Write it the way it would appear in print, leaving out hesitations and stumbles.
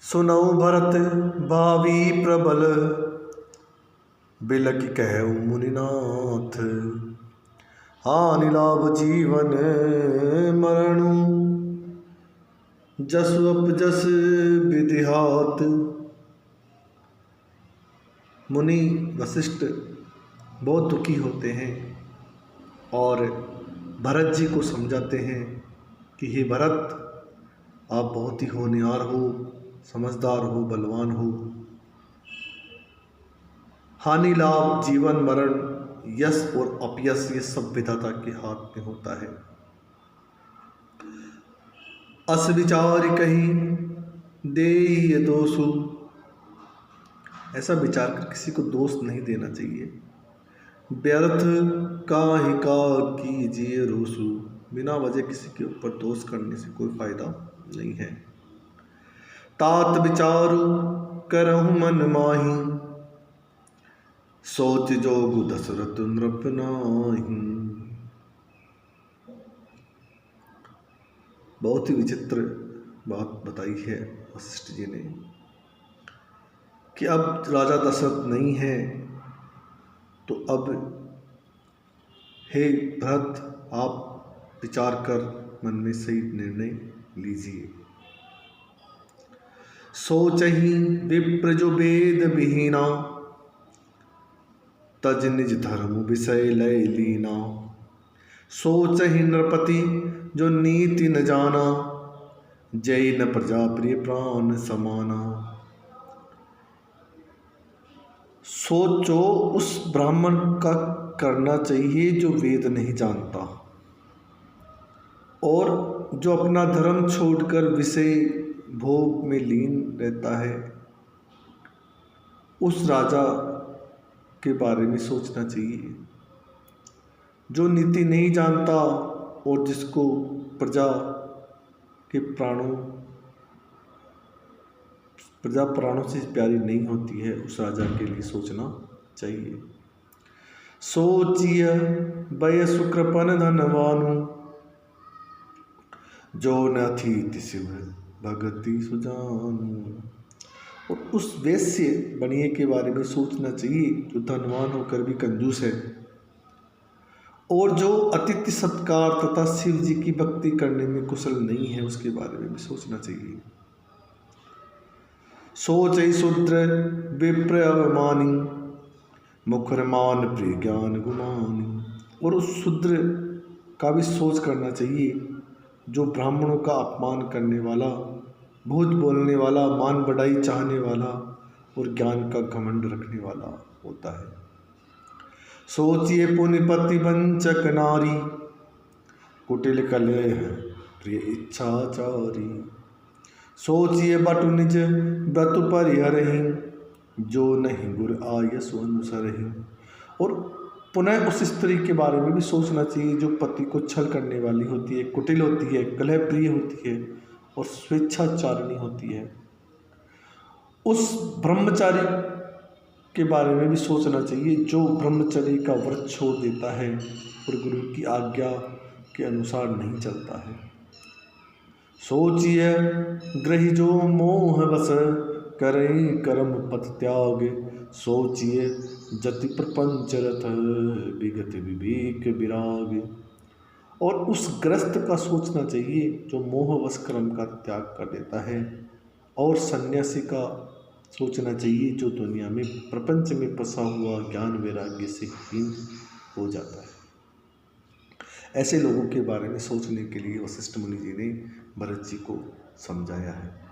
सुनौ भरत भावी प्रबल, बिलखि कहु मुनिनाथ। हानि लाभ जीवन मरणु, जसु अपजस विधिहात। मुनि वशिष्ठ बहुत दुखी होते हैं और भरत जी को समझाते हैं कि हे भरत, आप बहुत ही होनहार हो, समझदार हो, बलवान हो। हानि लाभ जीवन मरण, यश और अपयश, ये सब विधाता के हाथ में होता है। अस विचार कही देय दोषु, ऐसा विचार कर किसी को दोष नहीं देना चाहिए। व्यर्थ काहि का कीजिए रोसु, बिना वजह किसी के ऊपर दोष करने से कोई फायदा नहीं है। तात विचारु करहु मन माही, सोच जोगु दशरथ नृप नाही। बहुत ही विचित्र बात बताई है वशिष्ठ जी ने कि अब राजा दशरथ नहीं है, तो अब हे भरत, आप विचार कर मन में सही निर्णय लीजिए। सोचहि विप्र जो वेद विहीना, तज निज धर्म विषय लय लीना। सोचहि नृपति जो नीति न जाना, जय न प्रजा प्रिय प्राण समाना। सोचो उस ब्राह्मण का करना चाहिए जो वेद नहीं जानता और जो अपना धर्म छोड़कर विषय भोग में लीन रहता है। उस राजा के बारे में सोचना चाहिए जो नीति नहीं जानता और जिसको प्रजा प्राणों से प्यारी नहीं होती है, उस राजा के लिए सोचना चाहिए। सोचिय भय सुकृपन धनवानु, जो न थी तिसिव भगति सुजानु। और उस वैश्य बनिए के बारे में सोचना चाहिए जो धनवान होकर भी कंजूस है और जो अतिथि सत्कार तथा शिव जी की भक्ति करने में कुशल नहीं है, उसके बारे में भी सोचना चाहिए। सोचै शूद्र विप्र अवमानी, मुखर मान प्रिय ज्ञान गुमानी। और उस शूद्र का भी सोच करना चाहिए जो ब्राह्मणों का अपमान करने वाला, भूत बोलने वाला, मान बढ़ाई चाहने वाला और ज्ञान का घमंड रखने वाला होता है। सोचिए पुनिपति वंचक नारी, कुटिल कलह प्रिय इच्छाचारी। सोचिए बटु निज व्रत परिहरहि, जो नहीं गुर आयसु अनुसरहि। और पुनः उस स्त्री के बारे में भी सोचना चाहिए जो पति को छल करने वाली होती है, कुटिल होती है, कलह प्रिय होती है और स्वेच्छाचारिणी होती है। उस ब्रह्मचारी के बारे में भी सोचना चाहिए जो ब्रह्मचर्य का व्रत छोड़ देता है और गुरु की आज्ञा के अनुसार नहीं चलता है। सोचिए ग्रही जो मोह बस, करें कर्म पथ त्याग। सोचिए जति प्रपंच रथ, विगत विवेक विराग। और उस ग्रस्त का सोचना चाहिए जो मोहवश कर्म का त्याग कर देता है, और सन्यासी का सोचना चाहिए जो दुनिया में प्रपंच में फंसा हुआ ज्ञान वैराग्य से हीन हो जाता है। ऐसे लोगों के बारे में सोचने के लिए वशिष्ठ मुनि जी ने भरत जी को समझाया है।